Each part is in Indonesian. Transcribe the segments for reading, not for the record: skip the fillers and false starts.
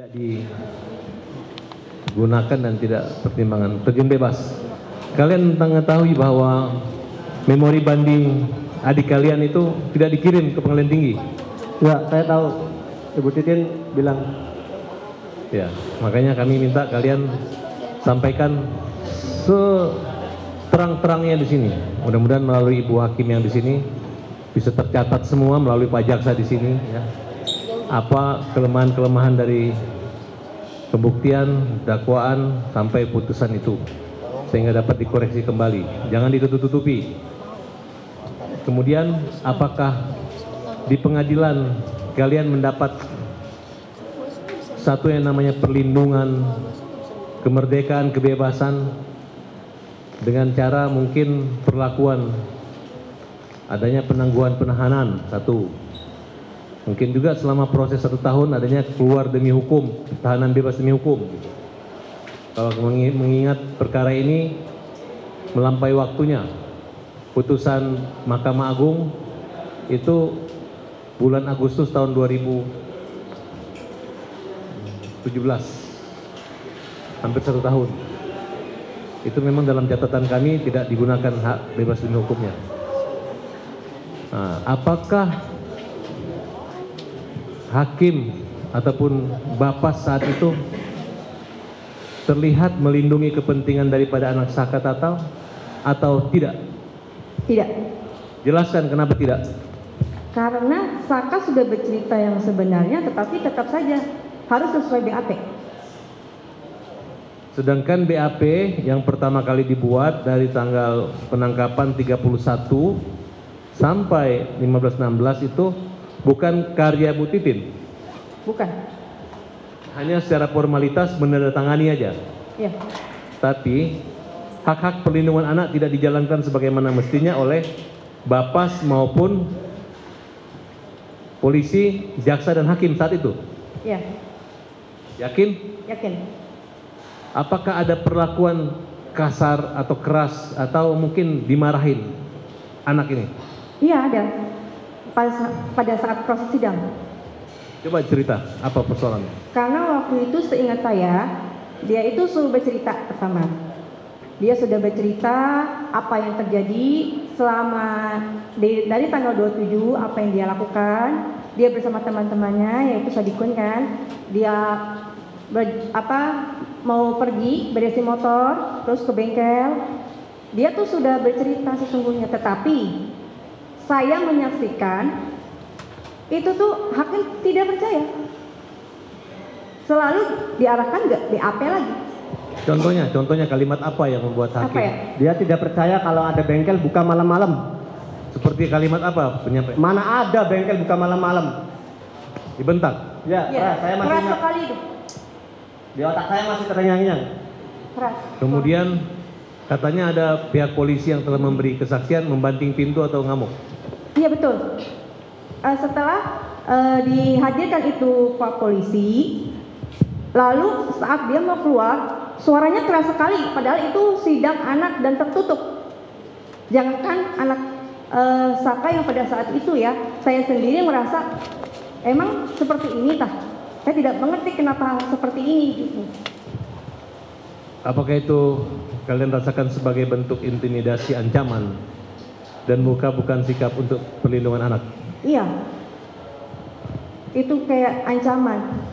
tidak digunakan dan tidak pertimbangan terjun bebas. Kalian mengetahui bahwa memori banding adik kalian itu tidak dikirim ke pengadilan tinggi? Ya, saya tahu. Ibu Titin bilang. Ya, makanya kami minta kalian sampaikan seterang-terangnya di sini. Mudah-mudahan melalui Ibu Hakim yang di sini bisa tercatat semua melalui Pak Jaksa di sini. Ya. Apa kelemahan-kelemahan dari pembuktian, dakwaan sampai putusan itu, sehingga dapat dikoreksi kembali. Jangan ditutup-tutupi. Kemudian, apakah di pengadilan kalian mendapat satu yang namanya perlindungan, kemerdekaan, kebebasan dengan cara mungkin perlakuan adanya penangguhan penahanan, satu. Mungkin juga selama proses 1 tahun adanya keluar demi hukum, tahanan bebas demi hukum. Kalau mengingat perkara ini melampaui waktunya, putusan Mahkamah Agung itu bulan Agustus tahun 2017, hampir 1 tahun. Itu memang dalam catatan kami tidak digunakan hak bebas demi hukumnya. Nah, apakah hakim ataupun Bapas saat itu terlihat melindungi kepentingan daripada anak Saka atau tidak? Tidak. Jelaskan kenapa tidak? Karena Saka sudah bercerita yang sebenarnya, tetapi tetap saja harus sesuai BAP. Sedangkan BAP yang pertama kali dibuat dari tanggal penangkapan 31 sampai 15-16 itu bukan karya Bu Titin? Bukan. Hanya secara formalitas menandatangani aja? Ya. Tapi hak-hak perlindungan anak tidak dijalankan sebagaimana mestinya oleh Bapas maupun polisi, jaksa dan hakim saat itu? Ya. Yakin? Yakin. Apakah ada perlakuan kasar atau keras atau mungkin dimarahin anak ini? Iya, ada. Pada saat proses sidang. Coba cerita, apa persoalannya? Karena waktu itu seingat saya, dia itu suruh bercerita pertama. Dia sudah bercerita apa yang terjadi selama dari tanggal 27, apa yang dia lakukan. Dia bersama teman-temannya, yaitu Sadikun kan. Dia mau pergi beresin motor, terus ke bengkel. Dia tuh sudah bercerita sesungguhnya, tetapi saya menyaksikan itu tuh hakim tidak percaya. Selalu diarahkan ke BAP lagi. Contohnya kalimat apa yang membuat hakim? Apa ya? Dia tidak percaya kalau ada bengkel buka malam-malam. Seperti kalimat apa penyampaian? Mana ada bengkel buka malam-malam? Dibentak? Ya, Ya, saya masih keras ingat. sekali itu. Di otak saya masih terngiang-ngiang. Keras. Kemudian katanya ada pihak polisi yang telah memberi kesaksian membanting pintu atau ngamuk? Iya betul. Setelah dihadirkan itu Pak Polisi, lalu saat dia mau keluar, suaranya keras sekali. Padahal itu sidang anak dan tertutup. Jangankan anak Saka yang pada saat itu ya, saya sendiri merasa emang seperti ini tah. Saya tidak mengerti kenapa seperti ini gitu. Apakah itu kalian rasakan sebagai bentuk intimidasi, ancaman, dan bukan sikap untuk perlindungan anak? Iya. Itu kayak ancaman.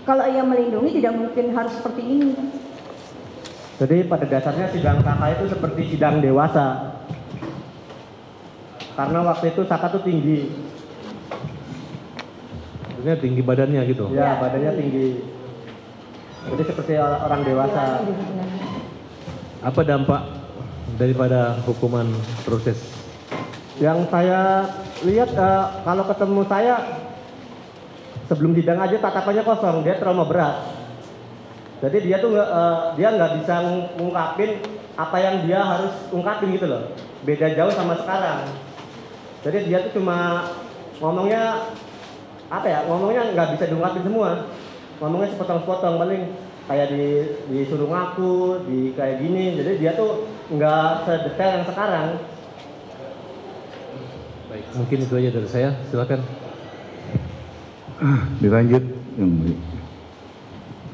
Kalau ia melindungi tidak mungkin harus seperti ini. Jadi pada dasarnya sidang Saka itu seperti sidang dewasa. Karena waktu itu Saka tuh tinggi. Maksudnya tinggi badannya gitu? Ya, badannya tinggi. Jadi seperti orang dewasa. Apa dampak daripada hukuman proses? Yang saya lihat kalau ketemu saya sebelum sidang aja tatapannya kosong, dia trauma berat. Jadi dia tuh nggak bisa ngungkapin apa yang dia harus ungkapin gitu loh. Beda jauh sama sekarang. Jadi dia tuh cuma ngomongnya ngomongnya nggak bisa diungkapin semua. Ngomongnya sepotong-sepotong, paling kayak disuruh ngaku, kayak gini. Jadi dia tuh nggak sedetail yang sekarang. Baik, mungkin itu aja dari saya. Silakan. Dilanjut, Yang Mulia.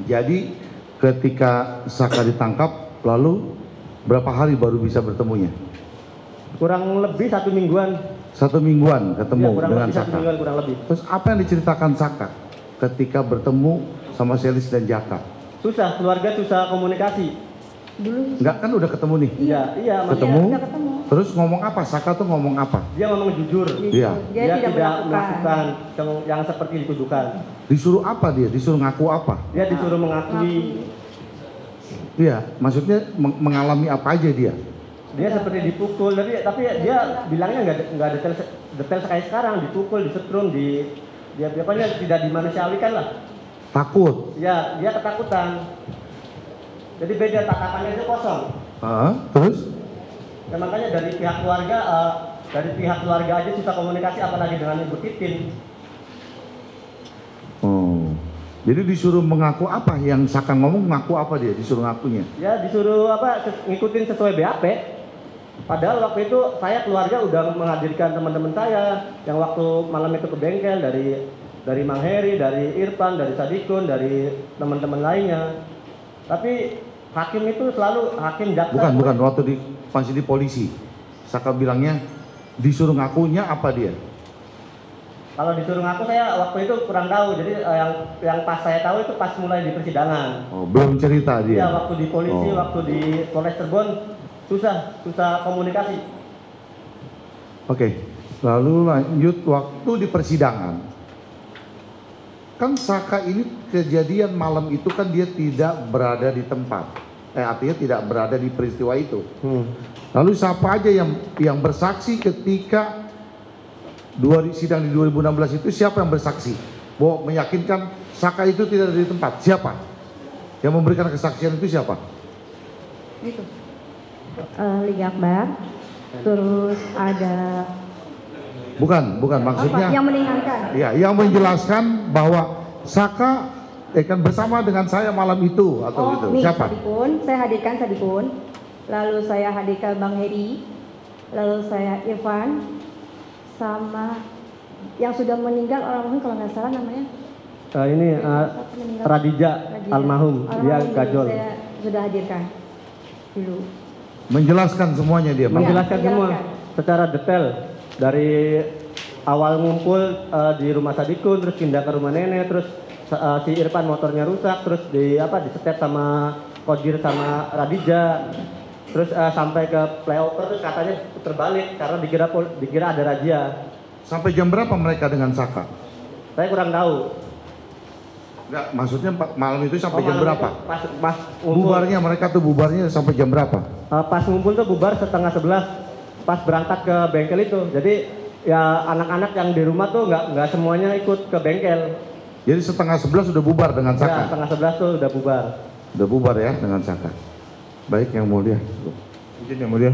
Jadi ketika Saka ditangkap, lalu berapa hari baru bisa bertemunya? Kurang lebih 1 mingguan. 1 mingguan ketemu Ya, kurang dengan lebih 1 Saka. mingguan kurang lebih. Terus apa yang diceritakan Saka ketika bertemu sama Selis dan Jaka? Susah, keluarga susah komunikasi. Dulu Enggak, kan udah ketemu nih. Iya, iya, Ketemu. udah ketemu. Terus ngomong apa? Saka tuh ngomong apa? dia ngomong jujur. Iya. Dia tidak melakukan. yang seperti dituduhkan. Disuruh apa dia? Disuruh ngaku apa? Dia disuruh mengakui. Iya, maksudnya mengalami apa aja dia? Dia seperti dipukul, tapi dia bilangnya nggak detail kayak sekarang, dipukul, disetrum, dia pokoknya tidak dimanusiawikan lah. Takut. Ya, dia ketakutan. Jadi beda, tatapannya itu kosong. Terus? Ya, makanya dari pihak keluarga aja susah komunikasi, apalagi dengan Ibu Titin. Oh. Jadi disuruh mengaku apa? Yang Saka ngomong ngaku apa dia? Disuruh ngakunya? Ya disuruh ngikutin sesuai BAP. Padahal waktu itu saya keluarga udah menghadirkan teman-teman saya yang waktu malam itu ke bengkel dari Mang Heri, dari Irfan, dari Sadikun, dari teman-teman lainnya. Tapi hakim itu selalu hakim jaksa. Bukan. Waktu masih di polisi. Saka bilangnya disuruh ngakunya apa dia? Kalau disuruh ngaku saya waktu itu kurang tahu. Jadi yang pas saya tahu itu pas mulai di persidangan. Oh, belum cerita dia. Ya waktu di polisi, waktu di Polres Cirebon susah komunikasi. Oke. Lalu lanjut waktu di persidangan. Kan Saka ini kejadian malam itu kan dia tidak berada di tempat. Artinya tidak berada di peristiwa itu. Lalu siapa aja yang bersaksi ketika sidang di 2016 itu, siapa yang bersaksi? Bahwa meyakinkan Saka itu tidak ada di tempat. Siapa? Yang memberikan kesaksian itu siapa? Itu. Liga Akbar. Terus ada Bukan maksudnya. yang meninggalkan. Ya, yang menjelaskan bahwa Saka kan bersama dengan saya malam itu atau itu. Nih, Siapa? Sadikun, saya hadirkan Sadikun. Lalu saya hadirkan Bang Heri. Lalu saya Irfan. Sama yang sudah meninggal almarhum kalau nggak salah namanya. Radija almarhum, dia gajol. Saya sudah hadirkan dulu. Menjelaskan semuanya dia. Menjelaskan semua secara detail dari awal ngumpul di rumah Sadikun, terus pindah ke rumah nenek, terus si Irfan motornya rusak, terus disetet sama Kodir sama Radija, terus sampai ke flyover, terus katanya terbalik karena dikira ada razia. Sampai jam berapa mereka dengan Saka? Saya kurang tahu. Enggak, maksudnya malam itu sampai jam berapa? Pas ngumpul. Mereka tuh bubarnya sampai jam berapa? Pas ngumpul tuh bubar setengah 11, pas berangkat ke bengkel itu. Jadi ya anak-anak yang di rumah tuh nggak semuanya ikut ke bengkel. Jadi setengah 11 sudah bubar dengan Saka? Ya, setengah 11 tuh udah bubar. Udah bubar ya dengan Saka. Baik, yang mulia. Izin yang mulia.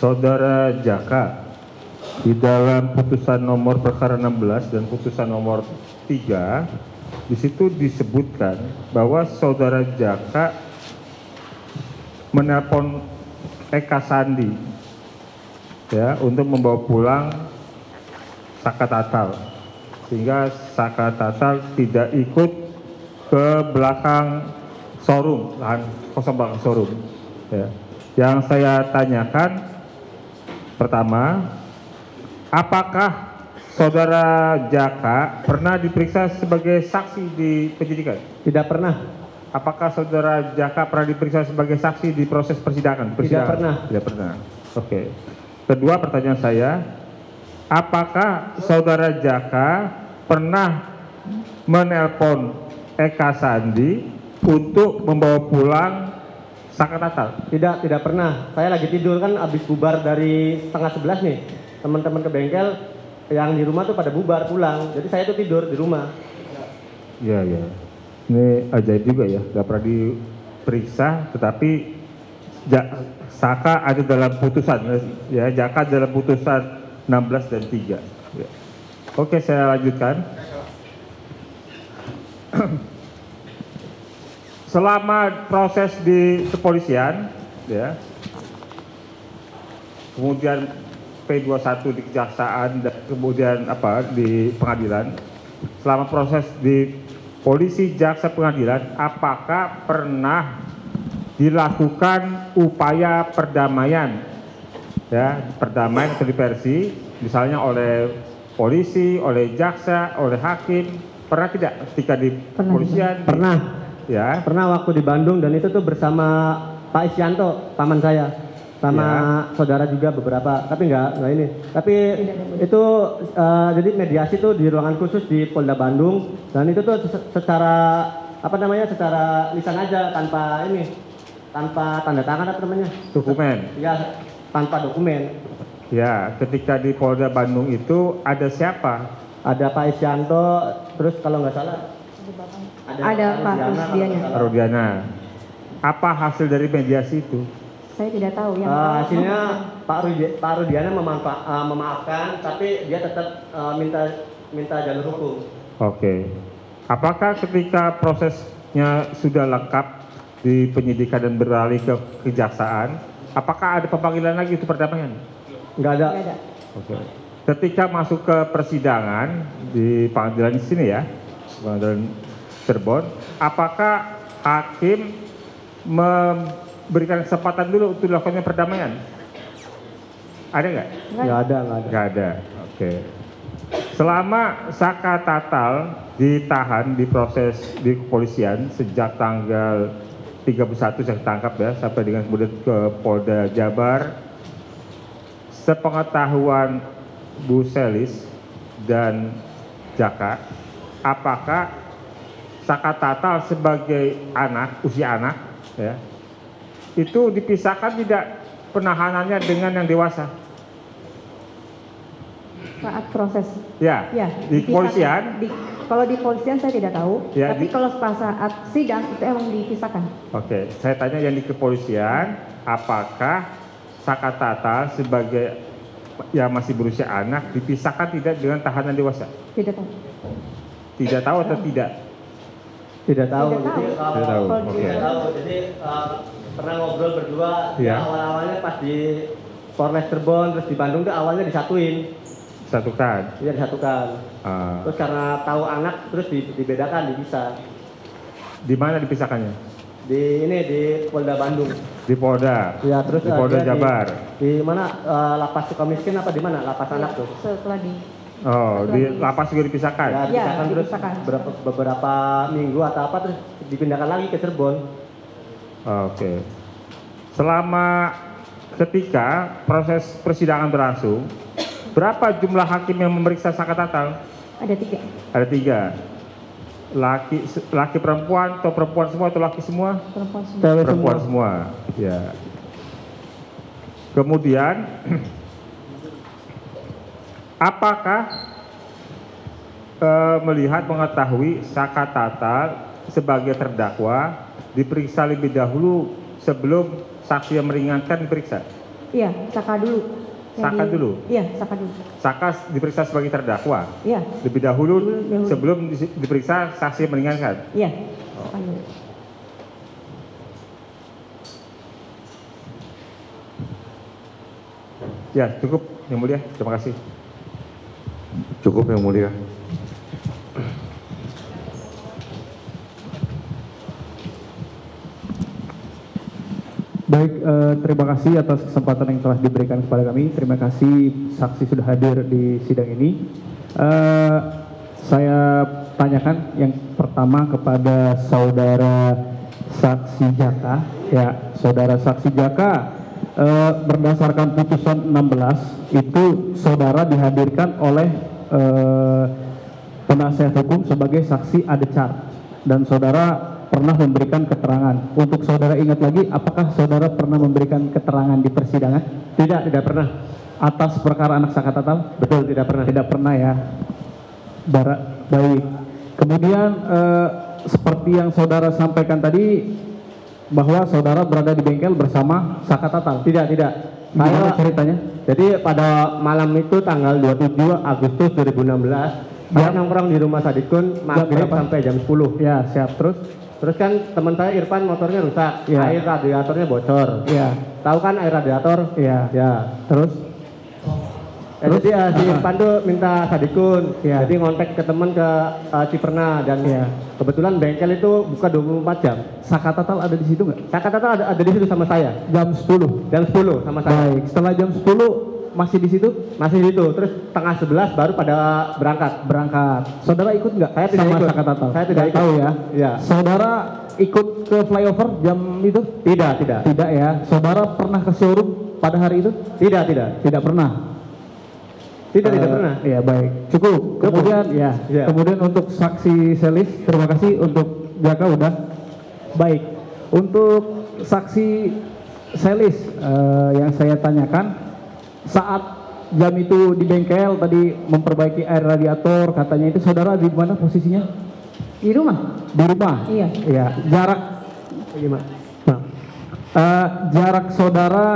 Saudara Jaka, di dalam putusan nomor perkara 16 dan putusan nomor 3, di situ disebutkan bahwa saudara Jaka menelpon Eka Sandi ya untuk membawa pulang Saka Tatal, sehingga Saka Tatal tidak ikut ke belakang showroom, lahan kosong belakang showroom. Ya. Yang saya tanyakan pertama, apakah saudara Jaka pernah diperiksa sebagai saksi di penyidikan? Tidak pernah. Apakah saudara Jaka pernah diperiksa sebagai saksi di proses persidangan? Tidak pernah. Tidak pernah. Oke. Kedua pertanyaan saya, apakah saudara Jaka pernah menelpon Eka Sandi untuk membawa pulang Saka Tatal? Tidak pernah. Saya lagi tidur kan abis bubar dari setengah 11 nih. Teman-teman ke bengkel yang di rumah tuh pada bubar pulang. Jadi saya tuh tidur di rumah. Iya, iya. Ini ajaib juga ya, gak pernah diperiksa, tetapi Saka ada dalam putusan, ya, Jaka dalam putusan 16 dan 3. Ya. Oke, saya lanjutkan. Selama proses di kepolisian, ya, kemudian P21 di kejaksaan dan kemudian di pengadilan, selama proses di polisi, jaksa, pengadilan, apakah pernah dilakukan upaya perdamaian, ya, perdamaian atau diversi, misalnya oleh polisi, oleh jaksa, oleh hakim, pernah tidak ketika di kepolisian? Pernah. Ya. Pernah waktu di Bandung, dan itu tuh bersama Pak Isyanto, paman saya, sama saudara juga beberapa, tapi enggak ini. Tapi itu jadi mediasi tuh di ruangan khusus di Polda Bandung, dan itu tuh secara secara lisan aja, tanpa tanda tangan apa namanya? Dokumen. Ya, tanpa dokumen. Ya, ketika di Polda Bandung itu ada siapa? Ada Pak Isyanto, terus kalau nggak salah Ada Pak Rusdiana. Rudiana. Apa hasil dari mediasi itu? Saya tidak tahu yang hasilnya Pak Rudiana memaafkan, tapi dia tetap minta jalur hukum. Oke. Apakah ketika prosesnya sudah lengkap di penyidikan dan beralih ke kejaksaan, apakah ada pemanggilan lagi untuk perdamaian? Nggak ada. Tidak ada. Oke. Ketika masuk ke persidangan di pengadilan di sini ya, pengadilan Cirebon, apakah hakim memberikan kesempatan dulu untuk dilakukannya perdamaian? Ada nggak? Nggak ada. Nggak ada. Oke. Selama Saka Tatal ditahan di proses di kepolisian sejak tanggal 31 saya tangkap ya, sampai dengan kemudian ke Polda Jabar, sepengetahuan Bu Selis dan Jaka, apakah Saka Tatal sebagai anak, usia anak, ya, itu dipisahkan tidak penahanannya dengan yang dewasa? Saat proses. Ya, di dipisahkan. kepolisian. Kalau di kepolisian saya tidak tahu, Ya, tapi kalau saat sidang itu emang dipisahkan. Oke, saya tanya yang di kepolisian, apakah Saka Tatal sebagai yang masih berusia anak dipisahkan tidak dengan tahanan dewasa? Tidak tahu. Tidak tahu atau tidak? Tidak tahu. Tidak tahu. Jadi, Tidak tahu. Oke. Tidak tahu. Jadi pernah ngobrol berdua. Ya. Awal-awalnya pas di Polres Cirebon, terus di Bandung tuh awalnya disatuin. Satukan. Iya, disatukan. Terus karena tahu anak, terus dibedakan, dipisah. Di mana dipisahkannya? Di Polda Bandung. Di Polda. Ya, terus di Polda dia Jabar. Di mana lapas Sukamiskin apa di mana? Lapas anak tuh. Setelah di Oh, di lapas juga dipisahkan. Ya, dipisahkan terus dipisahkan. beberapa minggu atau apa, terus dipindahkan lagi ke Cirebon. Oke. Selama ketika proses persidangan berlangsung, berapa jumlah hakim yang memeriksa Saka Tatal? ada 3. Ada 3. Laki perempuan atau perempuan semua atau laki semua? Perempuan semua. Cewek Perempuan semua. Ya. Kemudian apakah melihat mengetahui Saka Tatal sebagai terdakwa diperiksa lebih dahulu sebelum saksi yang meringankan diperiksa? Iya, Saka dulu. Saka dulu? Iya, Saka dulu. Saka diperiksa sebagai terdakwa Iya, lebih dahulu Dahulu. sebelum diperiksa saksi yang meringankan. iya. Saka dulu. Ya, cukup Yang Mulia. Terima kasih. Cukup Yang Mulia. Baik, terima kasih atas kesempatan yang telah diberikan kepada kami. Terima kasih saksi sudah hadir di sidang ini. Saya tanyakan yang pertama kepada saudara saksi Jaka. Ya, saudara saksi Jaka, berdasarkan putusan 16 itu saudara dihadirkan oleh penasihat hukum sebagai saksi adecar dan saudara pernah memberikan keterangan. Untuk saudara ingat lagi, apakah saudara pernah memberikan keterangan di persidangan? Tidak pernah. Atas perkara anak Saka Tatal? Betul, tidak pernah. Tidak pernah ya. Baik. Kemudian seperti yang saudara sampaikan tadi, bahwa saudara berada di bengkel bersama Saka Tatal? Tidak. Gimana ceritanya? Jadi pada malam itu tanggal 27 Agustus 2016, saya nongkrong di rumah Sadikun maghrib berapa? sampai jam 10. Ya, siap. Terus kan teman saya Irfan motornya rusak, Ya. air radiatornya bocor. Ya, Tahu kan air radiator? ya. Ya. Terus? Jadi si Pandu minta Sadikun, Ya. jadi ngontek ke teman ke Ciperna dan Ya. kebetulan bengkel itu buka 24 jam. Saka Tatal ada di situ nggak? Saya kata ada di situ sama saya, Jam 10. jam 10 sama saya. Baik, setelah jam 10 masih di situ? Masih di situ, terus tengah 11 baru pada berangkat. Berangkat. Saudara ikut nggak? Saya tidak sama ikut. Saka Tatal? Saya tidak Nggak ikut. tahu ya. Iya. Saudara ikut ke flyover jam itu? Tidak, tidak. Tidak ya. Saudara pernah ke showroom pada hari itu? Tidak, tidak. Tidak pernah. Tidak pernah. Iya baik. Cukup. Kemudian ya. Ya. Kemudian untuk saksi Selis, terima kasih untuk Jaka udah. Baik. Untuk saksi Selis yang saya tanyakan saat jam itu di bengkel tadi memperbaiki air radiator katanya itu saudara di mana posisinya? Di rumah. Di rumah. Iya. Iya. Jarak Gimana? jarak saudara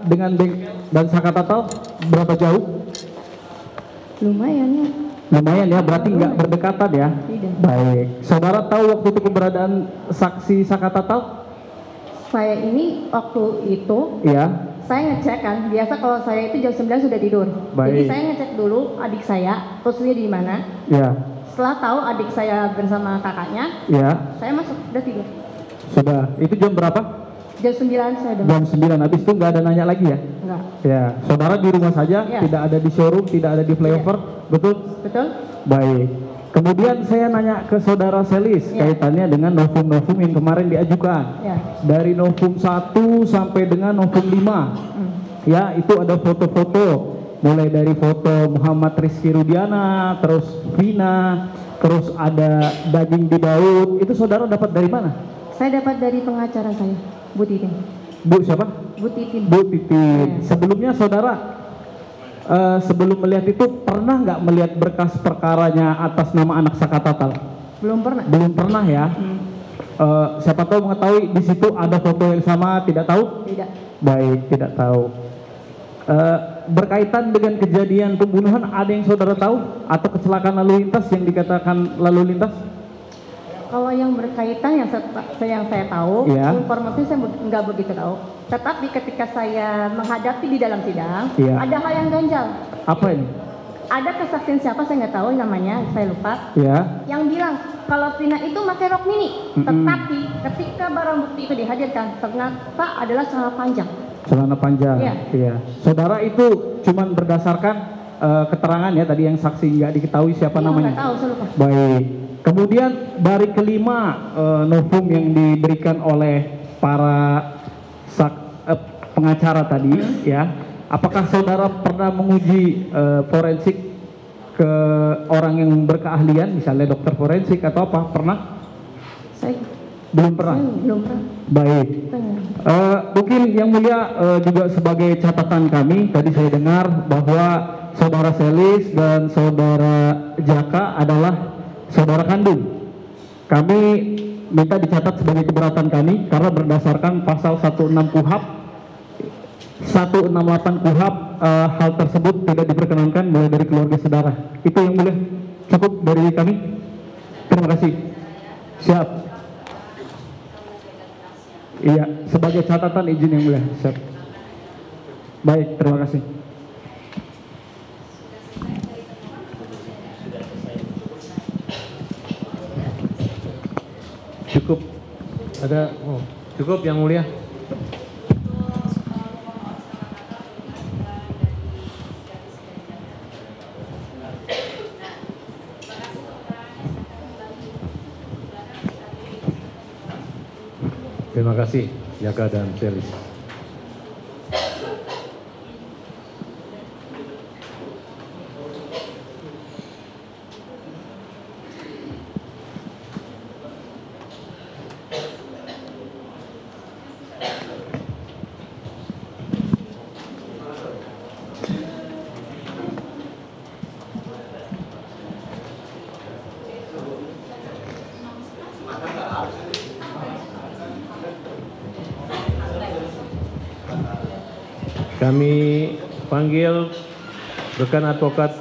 dengan bengkel dan Saka Tatal berapa jauh? Lumayan ya. Lumayan ya, berarti nggak berdekatan ya? Tidak. Baik. Saudara tahu waktu itu keberadaan saksi Saka Tatal? Saya ini waktu itu Iya. saya ngecek kan, biasa kalau saya itu jam 9 sudah tidur. Baik. Jadi saya ngecek dulu adik saya, posisinya di mana. Iya. Setelah tahu adik saya bersama kakaknya, Iya. saya masuk, udah tidur. Sudah. Itu jam berapa? Jam 9 saya udah Jam 9. Habis itu nggak ada nanya lagi ya? enggak. Ya. Saudara di rumah saja, Iya. tidak ada di showroom, tidak ada di flyover, betul? Betul? Baik. Kemudian saya nanya ke saudara Selis Iya. kaitannya dengan novum-novum yang kemarin diajukan. Ya. Dari novum 1 sampai dengan novum 5. Ya, itu ada foto-foto. Mulai dari foto Muhammad Rizky Rudiana, terus Vina, terus ada daging di Daud. Itu saudara dapat dari mana? Saya dapat dari pengacara saya, Bu Titin. Bu siapa? Bu Titin. Bu Titin. Iya. Sebelumnya saudara sebelum melihat itu pernah nggak melihat berkas perkaranya atas nama anak Saka Tatal? Belum pernah. Belum pernah ya. Siapa tahu mengetahui di situ ada foto yang sama, tidak tahu? Tidak. Baik, tidak tahu. Berkaitan dengan kejadian pembunuhan, ada yang saudara tahu atau kecelakaan lalu lintas yang dikatakan lalu lintas? Kalau yang berkaitan yang saya tahu, Iya. informasi saya nggak begitu tahu. Tetapi ketika saya menghadapi di dalam sidang, Iya. ada hal yang ganjal. Apa ini? Ada kesaksian siapa saya nggak tahu namanya, saya lupa. Ya, Yang bilang kalau Vina itu pakai rok mini, tetapi ketika barang bukti itu dihadirkan ternyata adalah celana panjang. celana panjang. Iya. Iya. Saudara itu cuman berdasarkan keterangan ya tadi yang saksi nggak diketahui siapa namanya. Nggak tahu, saya lupa. Baik. Kemudian dari kelima novum yang diberikan oleh para pengacara tadi, ya, apakah saudara pernah menguji forensik ke orang yang berkeahlian, misalnya dokter forensik atau apa? Pernah? Saya Belum pernah. belum pernah. Baik. Mungkin yang mulia juga sebagai catatan kami, tadi saya dengar bahwa saudara Selis dan saudara Jaka adalah saudara kandung. Kami minta dicatat sebagai keberatan kami karena berdasarkan pasal 16 KUHP 168 KUHP hal tersebut tidak diperkenankan mulai dari keluarga saudara. Itu yang mulia. Cukup dari kami. Terima kasih. Siap. Iya, sebagai catatan izin yang mulia. Siap. Baik, terima kasih. Cukup. Ada cukup yang mulia. Terima kasih Jaka dan Selis. Kami panggil rekan advokat